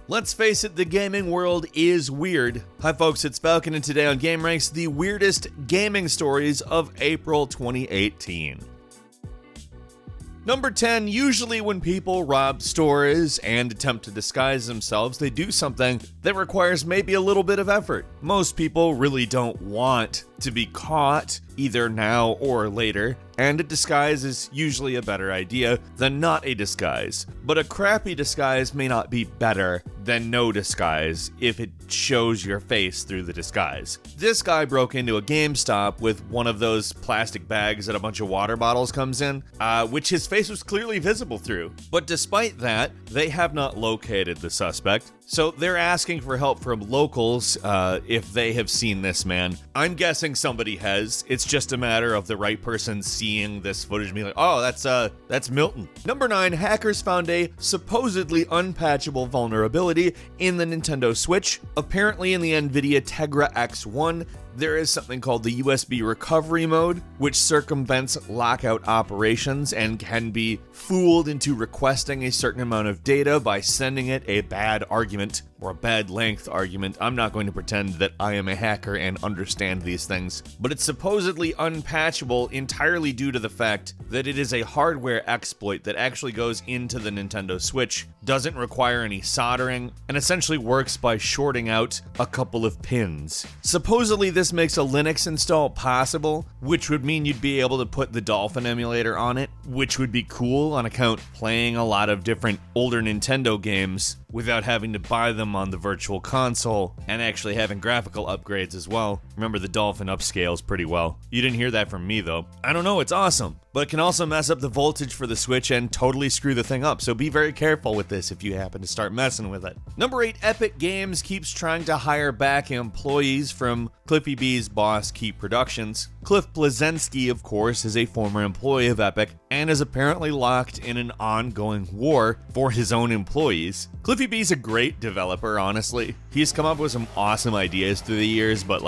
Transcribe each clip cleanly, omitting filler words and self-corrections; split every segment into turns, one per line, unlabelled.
Let's face it, the gaming world is weird. Hi folks, it's Falcon, and today on GameRanks, the weirdest gaming stories of April 2018. Number 10, usually when people rob stores and attempt to disguise themselves, they do something that requires maybe a little bit of effort. Most people really don't want to be caught, either now or later, and a disguise is usually a better idea than not a disguise. But a crappy disguise may not be better than no disguise if it shows your face through the disguise. This guy broke into a GameStop with one of those plastic bags that a bunch of water bottles comes in, which his face was clearly visible through. But despite that, they have not located the suspect. So they're asking for help from locals if they have seen this man. I'm guessing somebody has. It's just a matter of the right person seeing this footage and being like, oh, that's Milton. Number 9, hackers found a supposedly unpatchable vulnerability in the Nintendo Switch. Apparently in the NVIDIA Tegra X1, there is something called the USB recovery mode, which circumvents lockout operations and can be fooled into requesting a certain amount of data by sending it a bad argument or a bad length argument. I'm not going to pretend that I am a hacker and understand these things, but it's supposedly unpatchable entirely due to the fact that it is a hardware exploit that actually goes into the Nintendo Switch, doesn't require any soldering, and essentially works by shorting out a couple of pins. Supposedly this makes a Linux install possible, which would mean you'd be able to put the Dolphin emulator on it, which would be cool on account playing a lot of different older Nintendo games without having to buy them on the virtual console and actually having graphical upgrades as well. Remember, the Dolphin upscales pretty well. You didn't hear that from me though. I don't know, it's awesome. But it can also mess up the voltage for the Switch and totally screw the thing up, so be very careful with this if you happen to start messing with it. Number 8, Epic Games keeps trying to hire back employees from Cliffy B's Boss Keep Productions. Cliff Bleszinski, of course, is a former employee of Epic and is apparently locked in an ongoing war for his own employees. Cliffy B's a great developer, honestly. He's come up with some awesome ideas through the years, but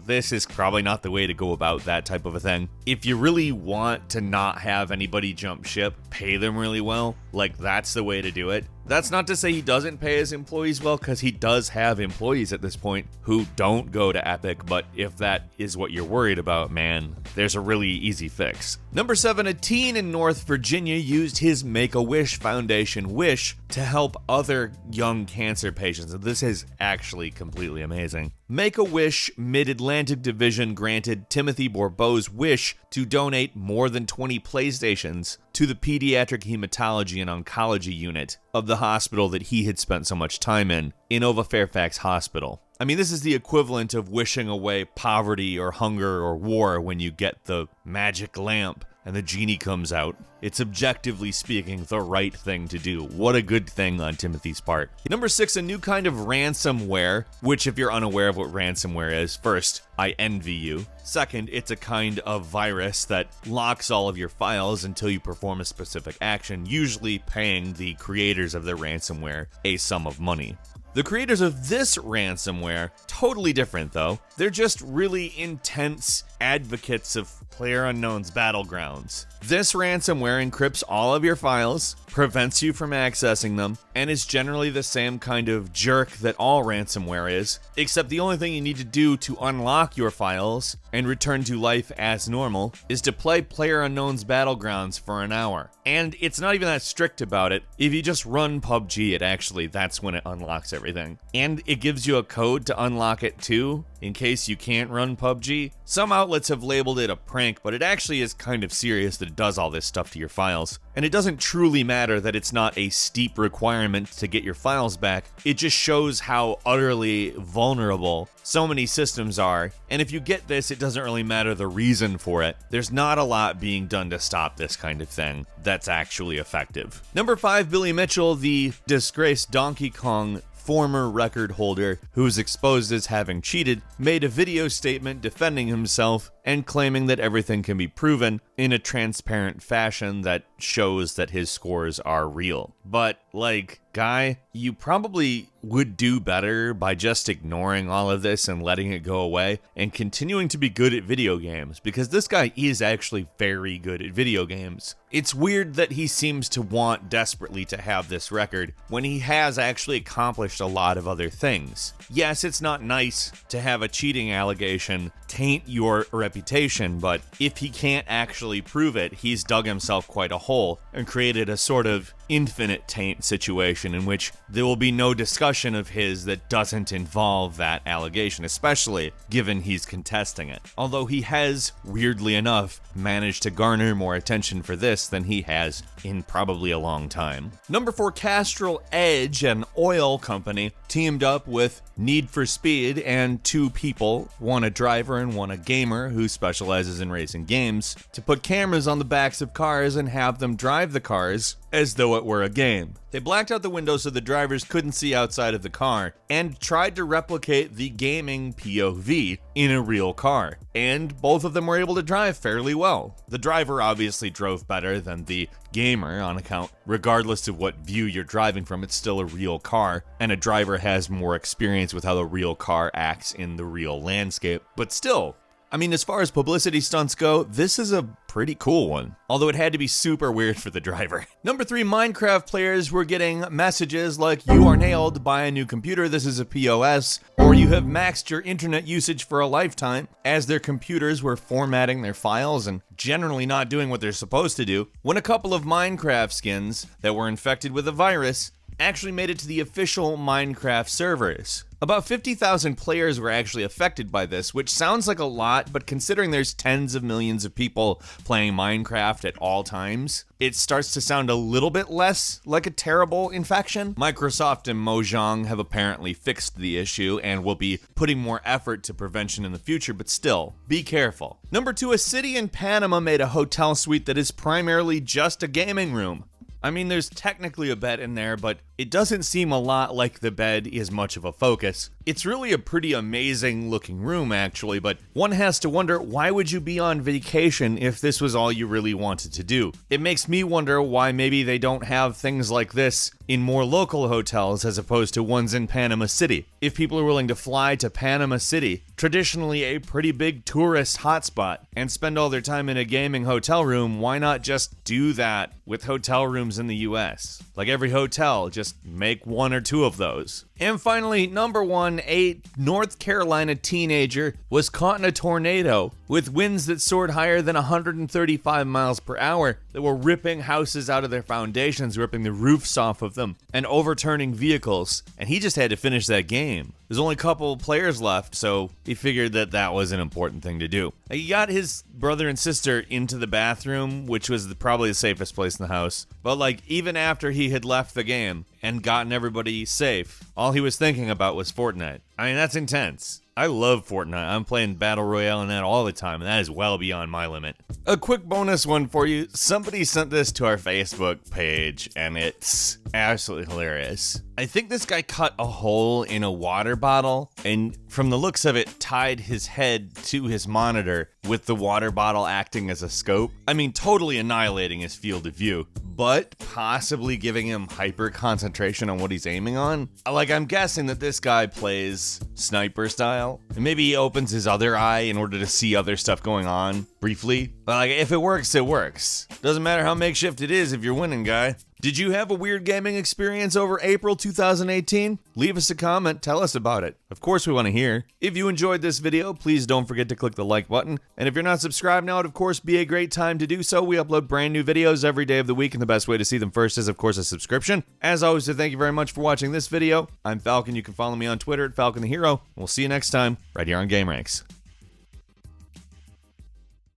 this is probably not the way to go about that type of a thing. If you really want to not have anybody jump ship, pay them really well. That's the way to do it. That's not to say he doesn't pay his employees well, because he does have employees at this point who don't go to Epic, but if that is what you're worried about, man, there's a really easy fix. Number 7, a teen in North Virginia used his Make-A-Wish Foundation wish to help other young cancer patients, and this is actually completely amazing. Make-A-Wish Mid-Atlantic Division granted Timothy Bourbeau's wish to donate more than 20 PlayStations to the Pediatric Hematology and Oncology Unit of the hospital that he had spent so much time in Inova Fairfax Hospital. I mean, this is the equivalent of wishing away poverty or hunger or war when you get the magic lamp and the genie comes out. It's objectively speaking the right thing to do. What a good thing on Timothy's part. Number 6, a new kind of ransomware, which if you're unaware of what ransomware is, first, I envy you. Second, it's a kind of virus that locks all of your files until you perform a specific action, usually paying the creators of the ransomware a sum of money. The creators of this ransomware, totally different though. They're just really intense advocates of PlayerUnknown's Battlegrounds. This ransomware encrypts all of your files, prevents you from accessing them, and is generally the same kind of jerk that all ransomware is, except the only thing you need to do to unlock your files and return to life as normal is to play PlayerUnknown's Battlegrounds for an hour. And it's not even that strict about it. If you just run PUBG, that's when it unlocks everything. And it gives you a code to unlock it too, in case you can't run PUBG. Some outlets have labeled it a prank, but it actually is kind of serious that it does all this stuff to your files. And it doesn't truly matter that it's not a steep requirement to get your files back. It just shows how utterly vulnerable so many systems are. And if you get this, it doesn't really matter the reason for it. There's not a lot being done to stop this kind of thing that's actually effective. Number 5, Billy Mitchell, the disgraced Donkey Kong former record holder who was exposed as having cheated, made a video statement defending himself and claiming that everything can be proven in a transparent fashion that shows that his scores are real. But, like, guy, you probably would do better by just ignoring all of this and letting it go away and continuing to be good at video games, because this guy is actually very good at video games. It's weird that he seems to want desperately to have this record when he has actually accomplished a lot of other things. Yes, it's not nice to have a cheating allegation taint your reputation, but if he can't actually prove it, he's dug himself quite a hole and created a sort of infinite taint situation in which there will be no discussion of his that doesn't involve that allegation, especially given he's contesting it. Although he has, weirdly enough, managed to garner more attention for this than he has in probably a long time. Number 4, Castrol Edge, an oil company, teamed up with Need for Speed and 2 people, one a driver and one a gamer who specializes in racing games, to put cameras on the backs of cars and have them drive the cars as though it were a game. They blacked out the windows so the drivers couldn't see outside of the car and tried to replicate the gaming POV in a real car. And both of them were able to drive fairly well. The driver obviously drove better than the gamer on account, regardless of what view you're driving from, it's still a real car, and a driver has more experience with how the real car acts in the real landscape. But still, I mean, as far as publicity stunts go, this is a pretty cool one. Although it had to be super weird for the driver. Number 3, Minecraft players were getting messages like, "You are nailed, buy a new computer, this is a POS," or "You have maxed your internet usage for a lifetime," as their computers were formatting their files and generally not doing what they're supposed to do, when a couple of Minecraft skins that were infected with a virus actually made it to the official Minecraft servers. About 50,000 players were actually affected by this, which sounds like a lot, but considering there's tens of millions of people playing Minecraft at all times, it starts to sound a little bit less like a terrible infection. Microsoft and Mojang have apparently fixed the issue and will be putting more effort to prevention in the future, but still, be careful. Number 2, a city in Panama made a hotel suite that is primarily just a gaming room. I mean, there's technically a bed in there, but it doesn't seem a lot like the bed is much of a focus. It's really a pretty amazing looking room, actually, but one has to wonder, why would you be on vacation if this was all you really wanted to do? It makes me wonder why maybe they don't have things like this in more local hotels as opposed to ones in Panama City. If people are willing to fly to Panama City, traditionally a pretty big tourist hotspot, and spend all their time in a gaming hotel room, why not just do that with hotel rooms in the US? Like every hotel, just make 1 or 2 of those. And finally, number 1, a North Carolina teenager was caught in a tornado with winds that soared higher than 135 miles per hour that were ripping houses out of their foundations, ripping the roofs off of them, and overturning vehicles. And he just had to finish that game. There's only a couple players left, so he figured that that was an important thing to do. He got his brother and sister into the bathroom, which was probably the safest place in the house. But like, even after he had left the game and gotten everybody safe, all he was thinking about was Fortnite. I mean, that's intense. I love Fortnite. I'm playing Battle Royale and that all the time, and that is well beyond my limit. A quick bonus one for you. Somebody sent this to our Facebook page, and it's absolutely hilarious. I think this guy cut a hole in a water bottle, and from the looks of it, tied his head to his monitor with the water bottle acting as a scope. I mean, totally annihilating his field of view, but possibly giving him hyper concentration on what he's aiming on. Like, I'm guessing that this guy plays sniper style, and maybe he opens his other eye in order to see other stuff going on briefly. But like, if it works, it works. Doesn't matter how makeshift it is if you're winning, guy. Did you have a weird gaming experience over April 2018? Leave us a comment, tell us about it. Of course we want to hear. If you enjoyed this video, please don't forget to click the like button. And if you're not subscribed now, it would of course be a great time to do so. We upload brand new videos every day of the week, and the best way to see them first is of course a subscription. As always, so thank you very much for watching this video. I'm Falcon. You can follow me on Twitter at Falcon the Hero. We'll see you next time, right here on GameRanks.